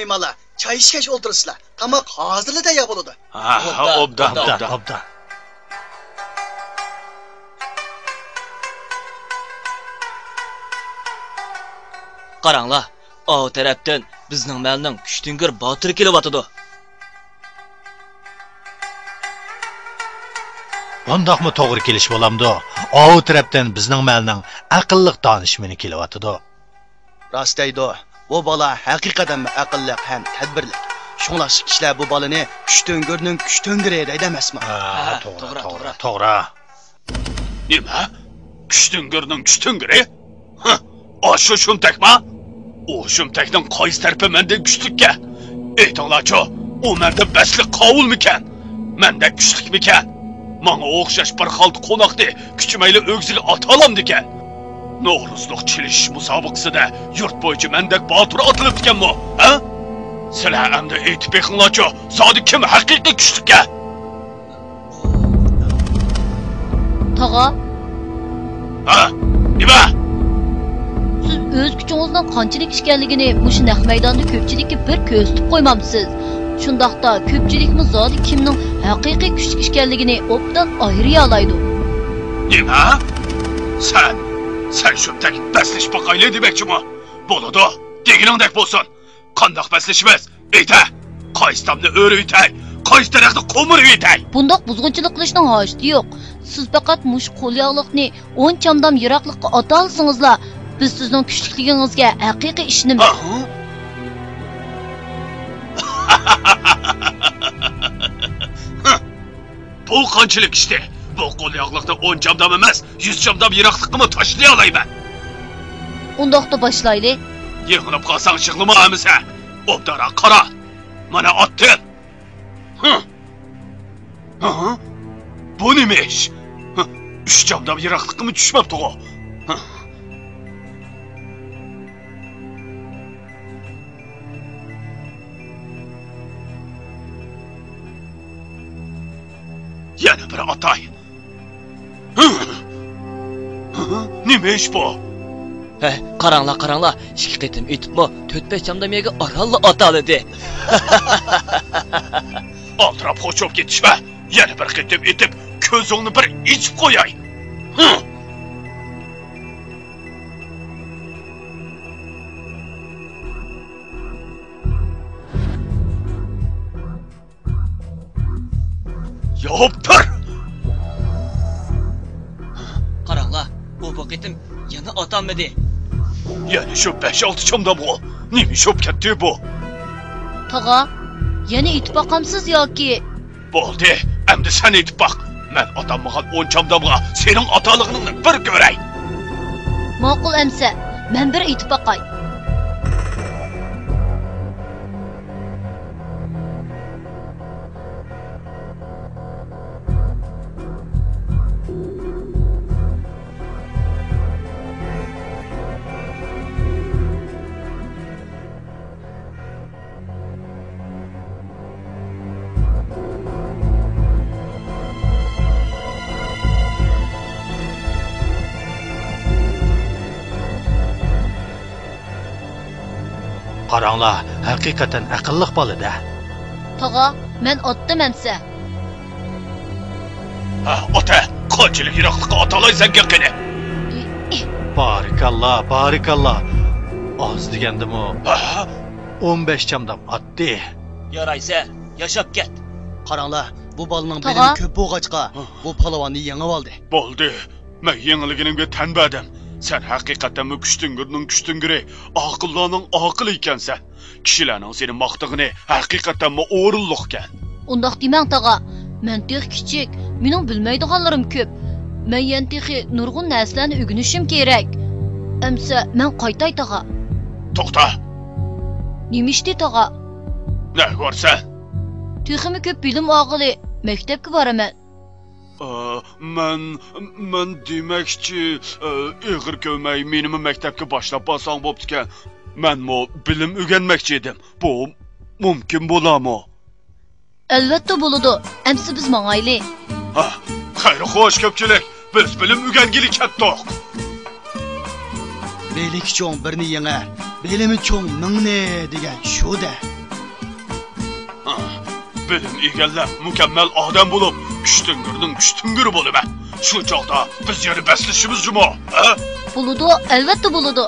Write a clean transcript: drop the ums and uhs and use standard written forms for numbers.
mehmonlar, choy ichgach o'tirsizlar. Tamoq hozirla tayyor bo'ladi. Ha, obdan. Qaranglar, o tarafdan bizning malning Kuchtingir Botir kelyapti. Bundaqmi to'g'ri kelish bo'lamdi? O tarafdan bizning malning aqlliq donishmani kelyapti. Rost aydi. Bu bola haqiqatan aqlli ham tadbirli. Shunlash kishilar bu bolani Kuchtingirning Kuchtingiri deydi emasmi? Ha, to'g'ri. Nima? Kuchtingirning Kuchtingiri? Ha, o'sha shumtakmi? O shumtakning qaysi tarafi menda kuchlikka? Aytinglarchi, u menda basli qovulmikan? Menda kuchlikmikan? Menga o'xshash bir xalq qo'noqdi, kuchmayli o'g'ziga otalamdikan. No'g'rizliq chilish musobaqasida yurt bo'yicha mendak botir otilibdikanmi? Ha? Sizlar endi aytib beringlarchi, zodi kim haqiqiy kuchlikka? Tog'a? Ha? Nima? Siz o'z kuchingizning qanchalik ishkanligini mush naq maydonda ko'pchilikka bir ko'rsatib qo'ymamsiz. Shundaqda ko'pchilikmi zodi kimning haqiqiy kuchli ishkanligini obdan ayriya oladi. Nima? Sen shumtak baslish baqayli demakchimi? Bo'ladi. Deginingdek bo'lsin. Qandoq baslishimiz? Ayta. Qaysi tomni o'riytay, qaysi tarafni qo'mirib yetay. Bundoq buzg'unchilik qilishning hojati yo'q. Siz faqat mush qo'lyog'liqni 10 chamdam yiroqlikqa ota olsangizlar, biz sizning kuchlikligingizga haqiqiy ishonamiz. Bu qanchalik ishdi? Bu qo'lyog'liqda 10 chamdam emas, 100 chamdam yiroqlikni tashlay olayman. Undaqda boshlaylik. Yig'ilib qolsang shig'limi amisa? Obdara qara. Mana otdin. Bu nima ish? 3 chamdam yiroqlikmi tushmabdi-ku. Yana bir atay. Nima ish bu? Qaranglar, ikki qitim etibmi, 4-5 chamdam yerga oralla otaladi. Aldirab qochib ketishma. Yana bir qitim etib, ko'zingni bir ichib qo'yay. Yoptir! Qaranglar, bu qitim yana otamadi. Yani şu 5-6 chamda bu. Nima shop ketdi bu? Tog'a, yana itib boqamsiz yoki? Bo'ldi, endi sen aytib baq. Men otammagan 10 chamdamga sening otalig'ingni bir ko'ray. Ma'qul amsa, men bir itib boqay. Qaranglar, haqiqatan aqlliq bola-da. Tog'a, men otdim amsa. Ha, ota, qanchalik yiroqlikqa otalaysan qani? Barikallah. Az degandim-ku. 15 chamdam otdi. Yaraysa, yashab ket. Qaranglar, bu bolaning bilimi ko'p bo'lg'achqa, bu palovonni yengib oldi. Bo'ldi. Men yengiligimga tanbadim. Sen haqiqatan Kuchtingirning Kuchtingiri, aqllarning aqli ekansan. Kishilarning seni maqtig'ini haqiqatan o'rinliqkan. Undaq demang tog'a. Men tex kichik, mening bilmaydiganlarim ko'p. Men yantixi nurg'un narsalarni o'rganishim kerak. Amsa, men qaytay tog'a. To'xta. Nimishdi tog'a? Ne ko'rsan? Teximi ko'p bilim og'ili, maktabga boraman. Men demakchi, ig'ir ko'may menimi maktabga boshlab bo'lsang bo'pti-kan. Men bilim o'rganmoqchi edim. Bu mumkin bo'ladimi? Albatta bo'ladi. Amsi biz mangayli. Xayr xo'sh ko'pchilik. Biz bilim o'rgangili ketdik. Belik cho'ng birni yengar, Bilimi cho'ng mingni degan shu-da. Bilim egallar mukammal odam bo'lib, Kuchtungurning Kuchtunguri bo'laman. Shu chog'da biz yana baslashimiz jumo. Bo'ladi, albatta bo'ladi.